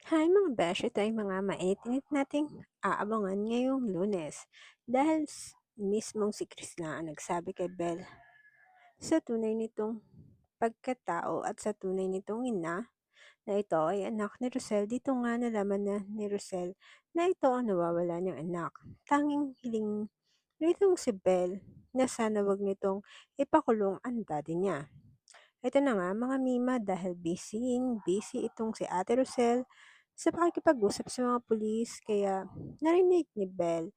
Hi mga besh, ito ay mga mainit-init nating aabangan ngayong Lunes dahil mismong si Chris na ang nagsabi kay Belle sa tunay nitong pagkatao at sa tunay nitong ina na ito ay anak ni Rosel. Dito nga nalaman na ni Rosel na ito ang nawawala niyang anak. Tanging hiling nitong si Belle na sana wag nitong ipakulong ang daddy niya. Ito na nga mga mima dahil busy itong si Ate Rosel sa pakikipag-usap sa mga pulis kaya narinig ni Belle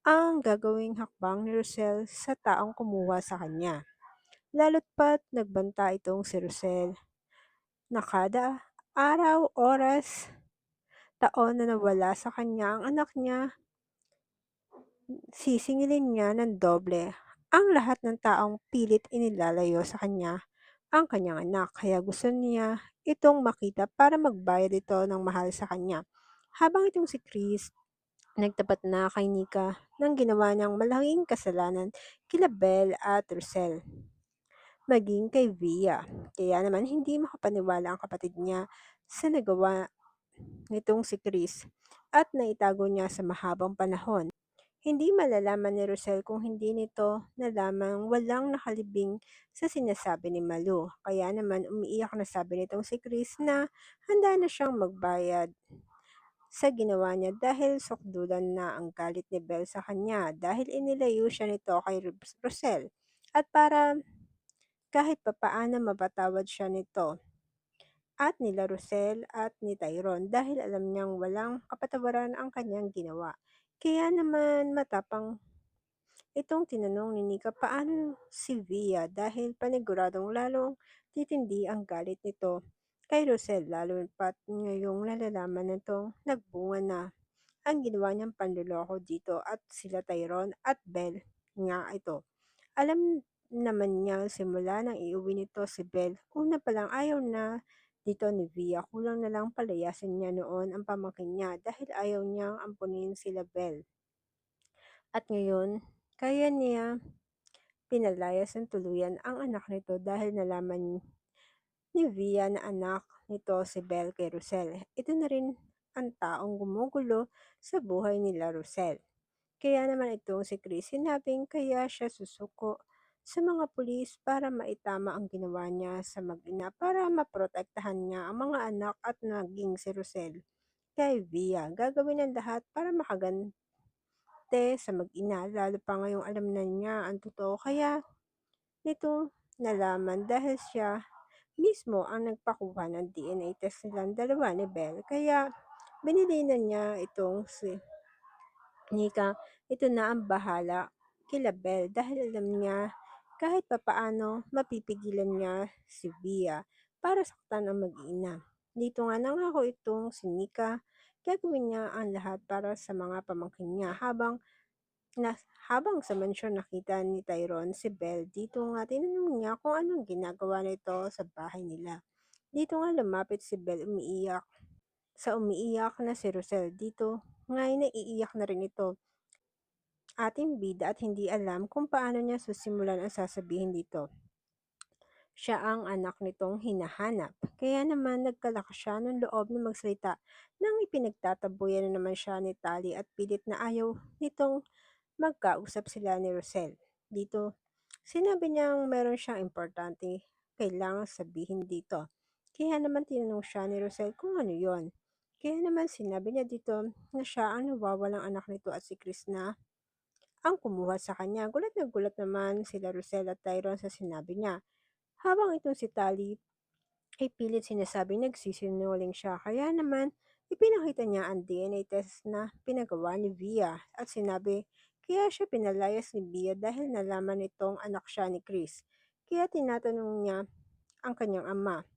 ang gagawing hakbang ni Rosel sa taong kumuha sa kanya. Lalo't pat nagbanta itong si Rosel na kada araw, oras, taon na nawala sa kanya ang anak niya, sisingilin niya ng doble ang lahat ng taong pilit inilalayo sa kanya ang kanyang anak. Kaya gusto niya itong makita para magbayad ito ng mahal sa kanya. Habang itong si Chris nagtapat na kay Nika ng ginawa niyang malaking kasalanan kila Belle at Rosel, maging kay Via. Kaya naman hindi makapaniwala ang kapatid niya sa nagawa nitong si Chris at naitago niya sa mahabang panahon. Hindi malalaman ni Rosel kung hindi nito nalamang walang nakalibing sa sinasabi ni Malu. Kaya naman umiiyak na sabi nitong si Chris na handa na siyang magbayad sa ginawa niya dahil sukdulan na ang galit ni Belle sa kanya dahil inilayo siya nito kay Rosel. At para kahit papaano mapatawad siya nito at nila Rosel at ni Tyrone dahil alam niyang walang kapatawaran ang kanyang ginawa. Kaya naman matapang itong tinanong ni Nika paano si Via dahil paniguradong lalong titindi ang galit nito kay Rosel lalo pat ngayong nalalaman nitong nagbunga na ang ginawa niyang panloloko dito at sila Tyrone at Belle nga ito. Alam naman niya simula nang iuwi nito si Belle, una pa lang ayaw na dito ni Via, kulang na lang palayasin niya noon ang pamangkin niya dahil ayaw niyang ampunin sila Belle. At ngayon, kaya niya pinalayas ng tuluyan ang anak nito dahil nalaman ni Via na anak nito si Belle kay Rosel. Ito na rin ang taong gumugulo sa buhay nila Rosel. Kaya naman itong si Chris sinabing kaya siya susuko sa mga pulis para maitama ang ginawa niya sa mag-ina para maprotektahan niya ang mga anak at naging si Rosel kay Via. Gagawin ang lahat para makagante sa mag-ina lalo pa ngayong alam na niya ang totoo kaya nito nalaman dahil siya mismo ang nagpakuha ng DNA test nilang dalawa ni Belle kaya binili na niya itong si Nika, ito na ang bahala kila Belle dahil alam niya kahit papaano mapipigilan niya si Via para saktan ang mag-ina. Dito nga nangako itong si Nika, gagawin niya ang lahat para sa mga pamangkin niya na, habang sa mansyon nakita ni Tyrone si Belle. Dito nga tinanong niya kung anong ginagawa nito sa bahay nila. Dito nga lumapit si Belle umiiyak na si Rosel. Dito nga ay naiiyak na rin ito ating bida at hindi alam kung paano niya susimulan ang sasabihin dito. Siya ang anak nitong hinahanap. Kaya naman nagkalakas siya ng loob na magsalita nang ipinagtatabuyan na naman siya ni Tali at pilit na ayaw nitong magkausap sila ni Rosel. Dito, sinabi niyang meron siyang importante kailangang sabihin dito. Kaya naman tinanong siya ni Rosel kung ano yon. Kaya naman sinabi niya dito na siya ang nawawalang anak nito at si Chris na ang kumuha sa kanya. Gulat na gulat naman sila Rosel at Tyrone sa sinabi niya. Habang itong si Tali ay pilit sinasabing nagsisinungaling siya. Kaya naman ipinakita niya ang DNA test na pinagawa ni Via at sinabi kaya siya pinalayas ni Via dahil nalaman nitong anak siya ni Chris. Kaya tinatanong niya ang kanyang ama.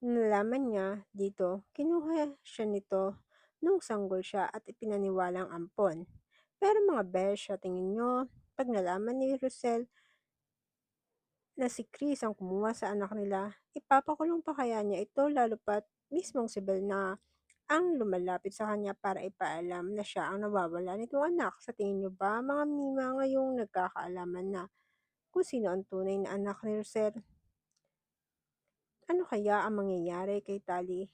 Nalaman niya dito, kinuha siya nito nung sanggol siya at ipinaniwalang ampon. Pero mga besh, sa tingin nyo, pag nalaman ni Rosel na si Chris ang kumuha sa anak nila, ipapakulong pa kaya niya ito lalo pat mismong si Belle na ang lumalapit sa kanya para ipaalam na siya ang nawawala nitong anak. Sa tingin niyo ba mga mima ngayong nagkakaalaman na kung sino ang tunay na anak ni Rosel? Ano kaya ang mangyayari kay Tali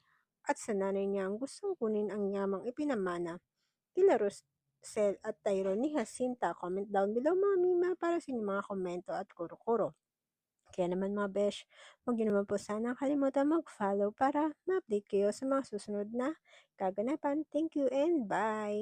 at sa nanay niya ang gustong kunin ang yamang ipinamana kila Rosel at Tyrone ni Jacinta. Comment down below mga Mima para sa inyong mga komento at kuro-kuro. Kaya naman mga besh, huwag niyo naman po sana kalimutan mag-follow para ma-update kayo sa mga susunod na kaganapan. Thank you and bye!